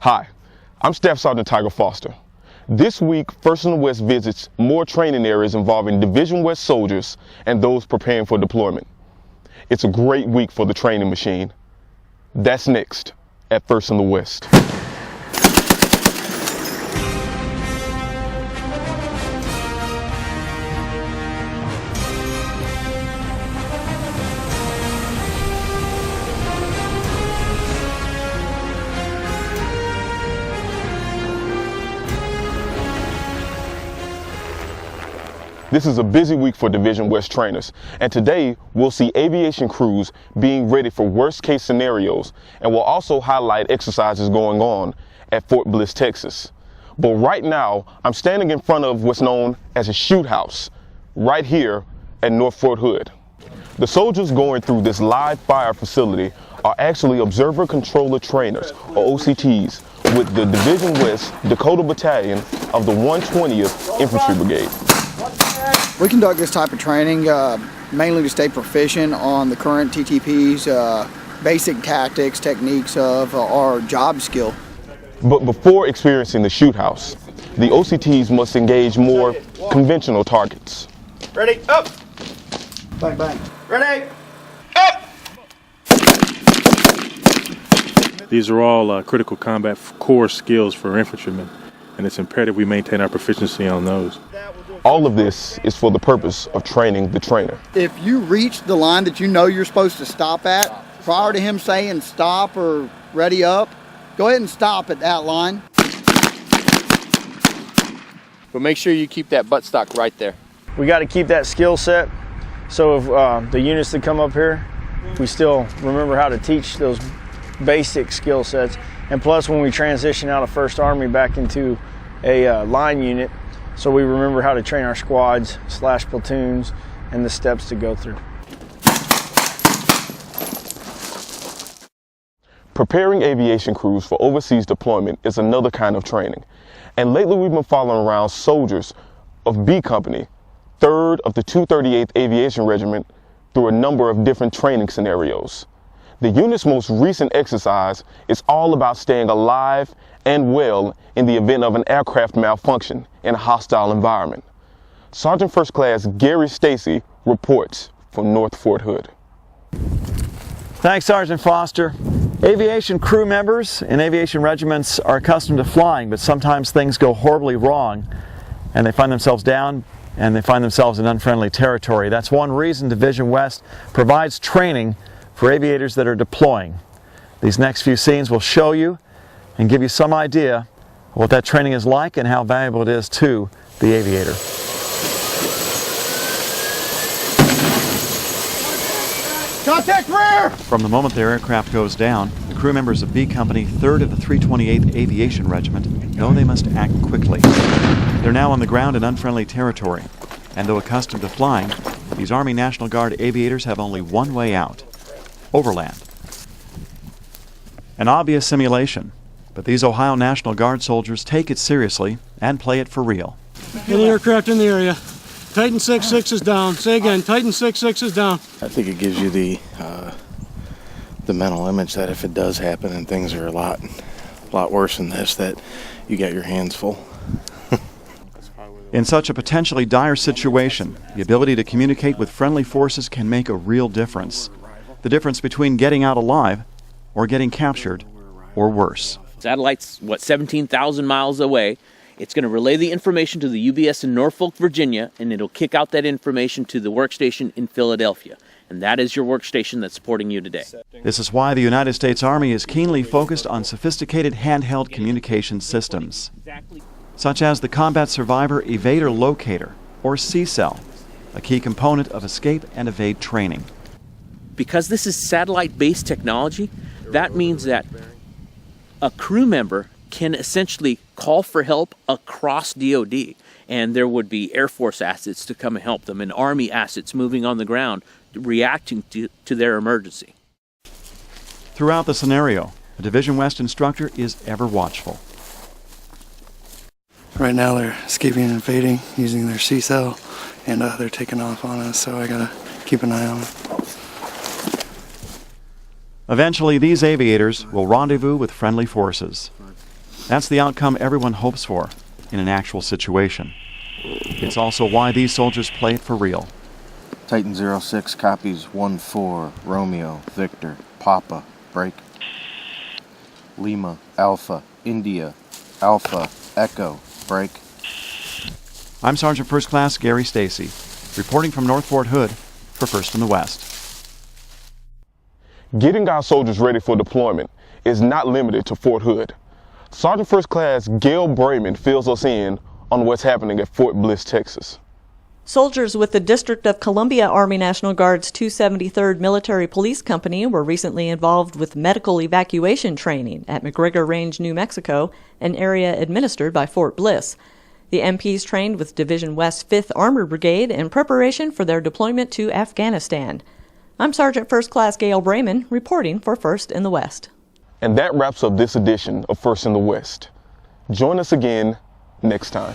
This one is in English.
Hi, I'm Staff Sergeant Tiger Foster. This week, 1st in the West visits more training areas involving Division West soldiers and those preparing for deployment. It's a great week for the training machine. That's next at 1st in the West. This is a busy week for Division West trainers, and today we'll see aviation crews being ready for worst-case scenarios, and we'll also highlight exercises going on at Fort Bliss, Texas. But right now, I'm standing in front of what's known as a shoot house, right here at North Fort Hood. The soldiers going through this live fire facility are actually observer controller trainers, or OCTs, with the Division West Dakota Battalion of the 120th Infantry Brigade. We conduct this type of training mainly to stay proficient on the current TTP's basic tactics, techniques of our job skill. But before experiencing the shoot house, the OCTs must engage more conventional targets. Ready, up! Bang, bang. Ready, up! These are all critical combat core skills for infantrymen, and it's imperative we maintain our proficiency on those. All of this is for the purpose of training the trainer. If you reach the line that you know you're supposed to stop at, prior to him saying stop or ready up, go ahead and stop at that line. But make sure you keep that buttstock right there. We got to keep that skill set, so if the units that come up here, we still remember how to teach those basic skill sets. And plus, when we transition out of 1st Army back into a line unit, so we remember how to train our squads / platoons and the steps to go through. Preparing aviation crews for overseas deployment is another kind of training. And lately we've been following around soldiers of B Company, 3rd of the 238th Aviation Regiment, through a number of different training scenarios. The unit's most recent exercise is all about staying alive and well in the event of an aircraft malfunction in a hostile environment. Sergeant First Class Gary Stacy reports from North Fort Hood. Thanks, Sergeant Foster. Aviation crew members in aviation regiments are accustomed to flying, but sometimes things go horribly wrong and they find themselves down and they find themselves in unfriendly territory. That's one reason Division West provides training for aviators that are deploying. These next few scenes will show you and give you some idea of what that training is like and how valuable it is to the aviator. Contact rear! From the moment their aircraft goes down, the crew members of B Company, 3rd of the 328th Aviation Regiment, know they must act quickly. They're now on the ground in unfriendly territory, and though accustomed to flying, these Army National Guard aviators have only one way out: overland. An obvious simulation, but these Ohio National Guard soldiers take it seriously and play it for real. Any aircraft in the area. Titan 6-6 is down. Say again, Titan 6-6 is down. I think it gives you the mental image that if it does happen and things are a lot worse than this, that you got your hands full. In such a potentially dire situation, the ability to communicate with friendly forces can make a real difference. The difference between getting out alive or getting captured, or worse. Satellite's, 17,000 miles away. It's going to relay the information to the UBS in Norfolk, Virginia, and it'll kick out that information to the workstation in Philadelphia. And that is your workstation that's supporting you today. This is why the United States Army is keenly focused on sophisticated handheld communication systems, such as the Combat Survivor Evader Locator, or CCEL, a key component of escape and evade training. Because this is satellite-based technology, that means that a crew member can essentially call for help across DoD, and there would be Air Force assets to come and help them, and Army assets moving on the ground, reacting to their emergency. Throughout the scenario, a Division West instructor is ever watchful. Right now they're escaping and evading using their CCEL, and they're taking off on us, so I gotta keep an eye on them. Eventually, these aviators will rendezvous with friendly forces. That's the outcome everyone hopes for in an actual situation. It's also why these soldiers play it for real. Titan 06 copies 1-4, Romeo, Victor, Papa, break. Lima, Alpha, India, Alpha, Echo, break. I'm Sergeant First Class Gary Stacy, reporting from North Fort Hood for First in the West. Getting our soldiers ready for deployment is not limited to Fort Hood. Sergeant First Class Gail Brayman fills us in on what's happening at Fort Bliss, Texas. Soldiers with the District of Columbia Army National Guard's 273rd Military Police Company were recently involved with medical evacuation training at McGregor Range, New Mexico, an area administered by Fort Bliss. The MPs trained with Division West 5th Armored Brigade in preparation for their deployment to Afghanistan. I'm Sergeant First Class Gail Brayman, reporting for First in the West. And that wraps up this edition of First in the West. Join us again next time.